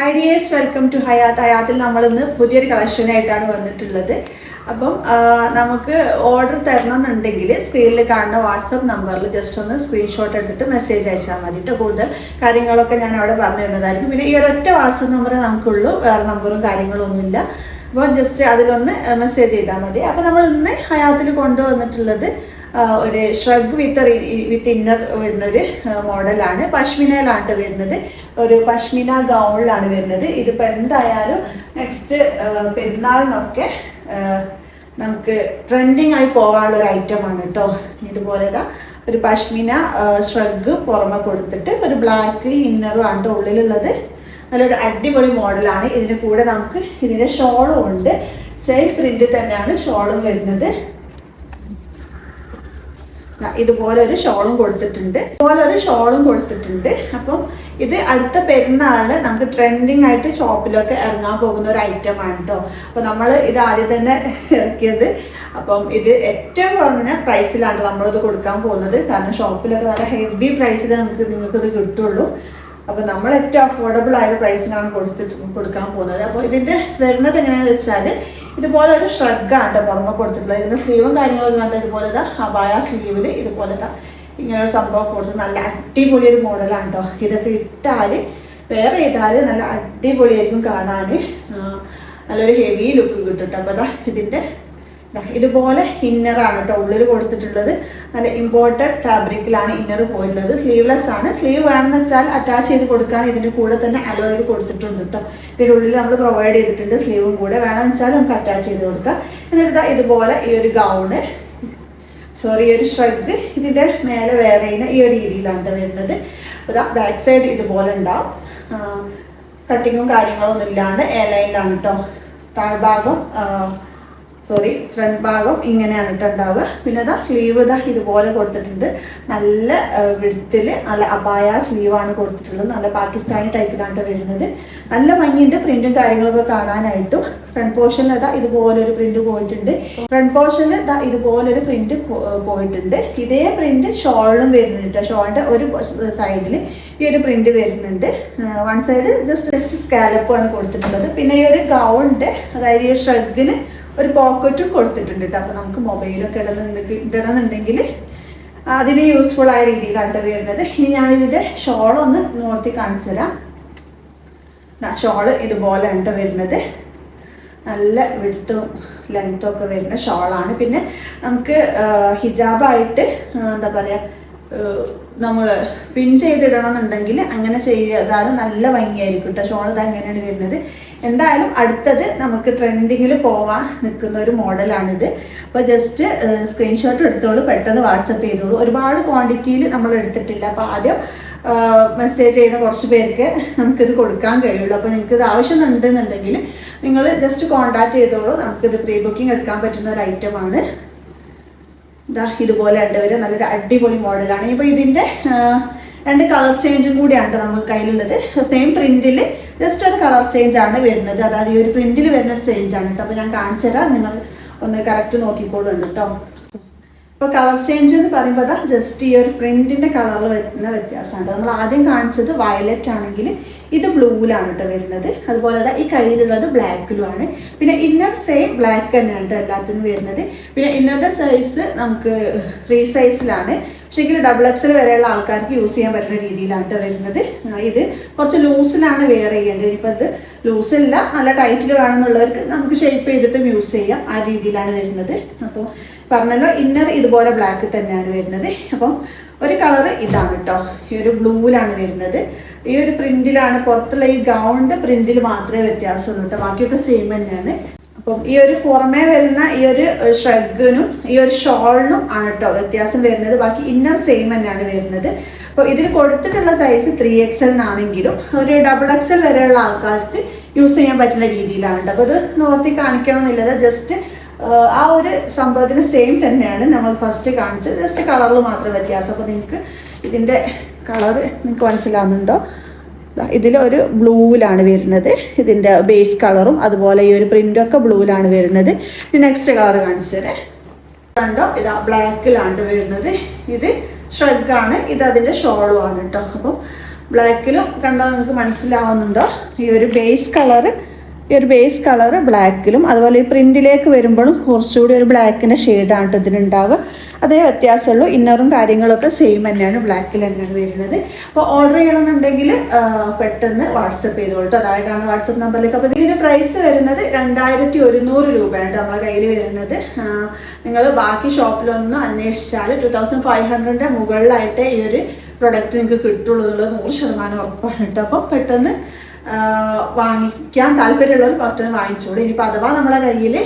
Hi dears, welcome to Hayath. ഹയാത്തിൽ നമ്മളിന്ന് പുതിയൊരു കളക്ഷനായിട്ടാണ് വന്നിട്ടുള്ളത്. അപ്പം നമുക്ക് ഓർഡർ തരണമെന്നുണ്ടെങ്കിൽ സ്ക്രീനിൽ കാണുന്ന വാട്സപ്പ് നമ്പറിൽ ജസ്റ്റ് ഒന്ന് സ്ക്രീൻഷോട്ട് എടുത്തിട്ട് മെസ്സേജ് അയച്ചാൽ മതി കേട്ടോ. കൂടുതൽ കാര്യങ്ങളൊക്കെ ഞാൻ അവിടെ പറഞ്ഞു തരുന്നതായിരിക്കും. പിന്നെ ഈ ഒരൊറ്റ വാട്സപ്പ് നമ്പറേ നമുക്കുള്ളൂ, വേറെ നമ്പറും കാര്യങ്ങളും ഒന്നുമില്ല. അപ്പോൾ ജസ്റ്റ് അതിലൊന്ന് മെസ്സേജ് ചെയ്താൽ മതി. അപ്പോൾ നമ്മൾ ഇന്ന് ഹയാത്തിൽ കൊണ്ടുവന്നിട്ടുള്ളത് ഒരു ഷ്രഗ് വിത്ത് ഇന്നർ വരുന്നൊരു മോഡലാണ്. പശ്മിനയിലാണ് വരുന്നത്, ഒരു പശ്മിന ഗൗണിലാണ് വരുന്നത്. ഇതിപ്പോൾ എന്തായാലും നെക്സ്റ്റ് പെരുന്നാളിനൊക്കെ നമുക്ക് ട്രെൻഡിങ് ആയി പോകാനുള്ള ഒരു ഐറ്റമാണ് കേട്ടോ. ഇതുപോലെ ഒരു പശ്മിന ഷ്രഗ് പുറമെ കൊടുത്തിട്ട് ഒരു ബ്ലാക്ക് ഇന്നറും ആണ് ഉള്ളിലുള്ളത്. നല്ലൊരു അടിപൊളി മോഡലാണ്. ഇതിന് കൂടെ നമുക്ക് ഇതിൻ്റെ ഷോളും ഉണ്ട്. സെയിം പ്രിന്റ് തന്നെയാണ് ഷോളും വരുന്നത്. ഇതുപോലൊരു ഷോളും കൊടുത്തിട്ടുണ്ട്, അപ്പം ഇത് അടുത്ത പെരുന്നാളിന് നമുക്ക് ട്രെൻഡിങ് ആയിട്ട് ഷോപ്പിലൊക്കെ ഇറങ്ങാൻ പോകുന്ന ഒരു ഐറ്റമാണ് കേട്ടോ. അപ്പോൾ നമ്മൾ ഇത് ആദ്യം തന്നെ ഇറക്കിയത്. അപ്പം ഇത് ഏറ്റവും കുറഞ്ഞ പ്രൈസിലാണ് നമ്മളിത് കൊടുക്കാൻ പോകുന്നത്. കാരണം ഷോപ്പിലൊക്കെ നല്ല ഹെവി പ്രൈസിൽ നിങ്ങൾക്കിത് കിട്ടുള്ളൂ. അപ്പോൾ നമ്മൾ ഏറ്റവും അഫോർഡബിൾ ആയ പ്രൈസിനാണ് കൊടുക്കാൻ പോകുന്നത്. അപ്പോൾ ഇതിൻ്റെ വരുന്നത് എങ്ങനെയാണെന്ന് വെച്ചാൽ ഇതുപോലെ ഒരു ഷ്രഗാണ് പുറമെ കൊടുത്തിട്ടുള്ളത്. ഇതിൻ്റെ സ്ലീവും കാര്യങ്ങളൊക്കെ കണ്ട് ഇതുപോലെ അബായ സ്ലീവിൽ ഇതുപോലെ ഇങ്ങനെ ഒരു സംഭവം കൊടുത്ത് നല്ല അടിപൊളി ഒരു മോഡലാണ് കേട്ടോ. ഇതൊക്കെ ഇട്ടാൽ വേറെ ചെയ്താൽ നല്ല അടിപൊളിയായിരിക്കും കാണാൻ. നല്ലൊരു ഹെവി ലുക്ക് കിട്ടും കേട്ടോ. അപ്പോൾ ഇതിൻ്റെ ഇതുപോലെ ഇന്നറാണ് കേട്ടോ ഉള്ളിൽ കൊടുത്തിട്ടുള്ളത്. നല്ല ഇമ്പോർട്ടഡ് ഫാബ്രിക്കിലാണ് ഇന്നർ പോയിട്ടുള്ളത്. സ്ലീവ്ലെസ് ആണ്. സ്ലീവ് വേണമെന്ന് വെച്ചാൽ അറ്റാച്ച് ചെയ്ത് കൊടുക്കാൻ ഇതിൻ്റെ കൂടെ തന്നെ അലോ ചെയ്ത് കൊടുത്തിട്ടുണ്ട് കേട്ടോ. ഇതിനുള്ളിൽ നമ്മൾ പ്രൊവൈഡ് ചെയ്തിട്ടുണ്ട്. സ്ലീവും കൂടെ വേണമെന്ന് വെച്ചാൽ നമുക്ക് അറ്റാച്ച് ചെയ്ത് കൊടുക്കാം. എന്നിട്ട് ഇതുപോലെ ഈ ഒരു ഗൗണ് ഈ ഒരു ഷ്രഗ് ഇതിൻ്റെ മേലെ വേറെ ഈ ഒരു രീതിയിലാണ് വരുന്നത്. അപ്പോൾ ബാക്ക് സൈഡ് ഇതുപോലെ ഉണ്ടാവും. കട്ടിങ്ങും കാര്യങ്ങളൊന്നും ഇല്ലാണ്ട് എ ലൈനിലാണ് കേട്ടോ. താഴ്ഭാഗം ഫ്രണ്ട് ഭാഗം ഇങ്ങനെയാണ് ഇട്ടുണ്ടാവുക. പിന്നെ സ്ലീവ് ഇതുപോലെ കൊടുത്തിട്ടുണ്ട്. നല്ല വിടുത്തിൽ നല്ല അബായ സ്ലീവാണ് കൊടുത്തിട്ടുള്ളത്. നല്ല പാകിസ്ഥാനി ടൈപ്പിലാണ് വരുന്നത്. നല്ല ഭംഗിയുണ്ട് പ്രിന്റും കാര്യങ്ങളൊക്കെ കാണാനായിട്ടും. ഫ്രണ്ട് പോർഷനിൽ ഇതുപോലൊരു പ്രിന്റ് പോയിട്ടുണ്ട്. ഇതുപോലൊരു പ്രിന്റ് പോയിട്ടുണ്ട്. ഇതേ പ്രിന്റ് ഷോളിലും വരുന്നുണ്ട്. ഷോളിന്റെ ഒരു സൈഡിൽ ഈ ഒരു പ്രിന്റ് വരുന്നുണ്ട്. വൺ സൈഡ് ജസ്റ്റ് സ്കാലപ്പാണ് കൊടുത്തിട്ടുള്ളത്. പിന്നെ ഈ ഒരു ഗൗണിന്റെ, അതായത് ഈ ഷ്രഗിന് ഒരു പോക്കറ്റും കൊടുത്തിട്ടുണ്ട് കേട്ടോ. അപ്പോൾ നമുക്ക് മൊബൈലൊക്കെ ഇടണമെന്നുണ്ടെങ്കിൽ അതിന് യൂസ്ഫുൾ ആയ രീതിയിലാണ് വരുന്നത്. ഇനി ഞാനിതിൻ്റെ ഷോളൊന്ന് നോർത്തി കാണിച്ചു തരാം. ഷോള് ഇതുപോലെ ഉണ്ട് വരുന്നത്. നല്ല വിഡ്ത്തും ലെങ്ത്തും ഒക്കെ വരുന്ന ഷോളാണ്. പിന്നെ നമുക്ക് ഹിജാബായിട്ട് എന്താ പറയുക, നമ്മൾ പിൻ ചെയ്തിടണമെന്നുണ്ടെങ്കിൽ അങ്ങനെ ചെയ്താലും നല്ല ഭംഗിയായിരിക്കും കേട്ടോ. ഷോൾ അങ്ങനെയാണ് വരുന്നത്. എന്തായാലും അടുത്തത് നമുക്ക് ട്രെൻഡിങ്ങിൽ പോവാൻ നിൽക്കുന്ന ഒരു മോഡലാണിത്. അപ്പോൾ ജസ്റ്റ് സ്ക്രീൻഷോട്ട് എടുത്തോളൂ, പെട്ടെന്ന് വാട്സപ്പ് ചെയ്തോളൂ. ഒരുപാട് ക്വാണ്ടിറ്റിയിൽ നമ്മൾ എടുത്തിട്ടില്ല. അപ്പോൾ ആദ്യം മെസ്സേജ് ചെയ്യുന്ന കുറച്ച് പേർക്ക് നമുക്കിത് കൊടുക്കാൻ കഴിയുള്ളൂ. അപ്പോൾ നിങ്ങൾക്കിത് ആവശ്യമുണ്ടെന്നുണ്ടെങ്കിൽ നിങ്ങൾ ജസ്റ്റ് കോൺടാക്ട് ചെയ്തോളൂ. നമുക്കിത് പ്രീ ബുക്കിംഗ് എടുക്കാൻ പറ്റുന്ന ഒരു ഐറ്റമാണ്. ഇതുപോലെ രണ്ടുപേരും നല്ലൊരു അടിപൊളി മോഡലാണ്. ഇപ്പോൾ ഇതിൻ്റെ രണ്ട് കളർ ചേഞ്ചും കൂടിയാണ് നമ്മൾ കയ്യിലുള്ളത്. സെയിം പ്രിന്റിൽ ജസ്റ്റ് ഒരു കളർ ചേഞ്ച് ആണ് വരുന്നത്. അതായത് ഈ ഒരു പ്രിന്റിൽ വരുന്ന ഒരു ചേഞ്ചാണ് കേട്ടോ. അപ്പോൾ ഞാൻ കാണിച്ചു തരാം, നിങ്ങൾ ഒന്ന് കറക്റ്റ് നോക്കിക്കോളുണ്ട് കേട്ടോ. ഇപ്പോൾ കളർ ചേഞ്ച് എന്ന് പറയുമ്പോൾ ജസ്റ്റ് ഈ ഒരു പ്രിന്റിന്റെ കളറിൽ വരുന്ന വ്യത്യാസമാണ്. നമ്മൾ ആദ്യം കാണിച്ചത് വയലറ്റ് ആണെങ്കിൽ ഇത് ബ്ലൂവിലാണ് കേട്ടോ വരുന്നത്. അതുപോലെ ഈ കയ്യിലുള്ളത് ബ്ലാക്കിലുമാണ്. പിന്നെ ഇന്നർ സെയിം ബ്ലാക്ക് തന്നെയാണ് കേട്ടോ എല്ലാത്തിനും വരുന്നത്. പിന്നെ ഇന്നറുടെ സൈസ് നമുക്ക് ഫ്രീ സൈസിലാണ്. പക്ഷേ ഡബിൾ എക്സൽ വരെയുള്ള ആൾക്കാർക്ക് യൂസ് ചെയ്യാൻ പറ്റുന്ന രീതിയിലാണ് കേട്ടോ വരുന്നത്. ഇത് കുറച്ച് ലൂസിലാണ് വെയർ ചെയ്യേണ്ടത്. ഇപ്പോൾ ഇത് ലൂസില്ല, നല്ല ടൈറ്റിൽ വേണമെന്നുള്ളവർക്ക് നമുക്ക് ഷേപ്പ് ചെയ്തിട്ടും യൂസ് ചെയ്യാം. ആ രീതിയിലാണ് വരുന്നത്. അപ്പോൾ പറഞ്ഞല്ലോ, ഇന്നർ ഇതുപോലെ ബ്ലാക്ക് തന്നെയാണ് വരുന്നത്. അപ്പം ഒരു കളറ് ഇതാണ് കേട്ടോ. ഈ ഒരു ബ്ലൂവിലാണ് വരുന്നത്. ഈ ഒരു പ്രിന്റിലാണ്, പുറത്തുള്ള ഈ ഗൗണിന്റെ പ്രിന്റിൽ മാത്രമേ വ്യത്യാസമുള്ളൂ കേട്ടോ. ബാക്കിയൊക്കെ സെയിം തന്നെയാണ്. അപ്പം ഈ ഒരു പുറമേ വരുന്ന ഈ ഒരു ഷ്രഗിനും ഈ ഒരു ഷോളിനും ആണ് കേട്ടോ വ്യത്യാസം വരുന്നത്. ബാക്കി ഇന്നർ സെയിം തന്നെയാണ് വരുന്നത്. അപ്പോൾ ഇതിൽ കൊടുത്തിട്ടുള്ള സൈസ് 3XL എന്നാണെങ്കിലും ഒരു ഡബിൾ XL വരെയുള്ള ആൾക്കാർക്ക് യൂസ് ചെയ്യാൻ പറ്റുന്ന രീതിയിലാണ് കേട്ടോ. അപ്പോൾ ഇത് നോർത്തി കാണിക്കണമെന്നില്ല, ജസ്റ്റ് ആ ഒരു സംഭവത്തിന് സെയിം തന്നെയാണ് നമ്മൾ ഫസ്റ്റ് കാണിച്ചത്. ജസ്റ്റ് കളറിൽ മാത്രം വ്യത്യാസം. അപ്പോൾ നിങ്ങൾക്ക് ഇതിൻ്റെ കളർ നിങ്ങൾക്ക് മനസ്സിലാവുന്നുണ്ടോ? ഇതിലൊരു ബ്ലൂവിലാണ് വരുന്നത്. ഇതിൻ്റെ ബേസ് കളറും അതുപോലെ ഈ ഒരു പ്രിൻ്റൊക്കെ ബ്ലൂവിലാണ് വരുന്നത്. നെക്സ്റ്റ് കളർ കാണിച്ചു തരാം. കണ്ടോ, ഇതാ ബ്ലാക്കിലാണ് വരുന്നത്. ഇത് ഷ്രഗാണ്, ഇത് അതിൻ്റെ ഷോളും ആണ് കേട്ടോ. അപ്പം ബ്ലാക്കിലും കണ്ടാൽ നിങ്ങൾക്ക് മനസ്സിലാവുന്നുണ്ടോ, ഈ ഒരു ബേസ് കളറ് ബ്ലാക്കിലും, അതുപോലെ ഈ പ്രിന്റിലേക്ക് വരുമ്പോഴും കുറച്ചുകൂടി ഒരു ബ്ലാക്കിൻ്റെ ഷെയ്ഡാണ് കേട്ടോ ഇതിനുണ്ടാവുക. അതേ വ്യത്യാസമുള്ളൂ. ഇന്നറും കാര്യങ്ങളൊക്കെ സെയിം തന്നെയാണ്, ബ്ലാക്കിൽ തന്നെയാണ് വരുന്നത്. അപ്പോൾ ഓർഡർ ചെയ്യണമെന്നുണ്ടെങ്കിൽ പെട്ടെന്ന് വാട്സപ്പ് ചെയ്തോളൂ. അതായതാണ് വാട്സപ്പ് നമ്പറിലേക്ക്. അപ്പോൾ ഇതിൻ്റെ പ്രൈസ് വരുന്നത് 2100 രൂപയാണ് നമ്മളെ കയ്യിൽ വരുന്നത്. നിങ്ങൾ ബാക്കി ഷോപ്പിലൊന്നും അന്വേഷിച്ചാൽ 2500 മുകളിലായിട്ട് ഈ ഒരു പ്രൊഡക്റ്റ് നിങ്ങൾക്ക് കിട്ടുള്ളൂ എന്നുള്ളത് 100% ഉറപ്പാണ് കേട്ടോ. അപ്പോൾ പെട്ടെന്ന് വാങ്ങിക്കാൻ താല്പര്യമുള്ളവർ പെട്ടെന്ന് വാങ്ങിച്ചോളൂ. ഇനിയിപ്പോൾ അഥവാ നമ്മളെ കയ്യിൽ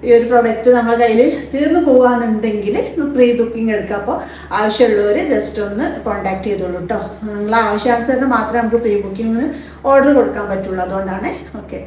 ഈ ഒരു പ്രൊഡക്റ്റ് നമ്മളെ കയ്യിൽ തീർന്നു പോകുകയാണെന്നുണ്ടെങ്കിൽ പ്രീ ബുക്കിംഗ് എടുക്കാം. അപ്പോൾ ആവശ്യമുള്ളവർ ജസ്റ്റ് ഒന്ന് കോൺടാക്ട് ചെയ്തോളൂ കേട്ടോ. നിങ്ങളെ ആവശ്യാനുസരണം മാത്രമേ നമുക്ക് പ്രീ ബുക്കിങ്ങിന് ഓർഡർ കൊടുക്കാൻ പറ്റുള്ളൂ. അതുകൊണ്ടാണ്. ഓക്കെ.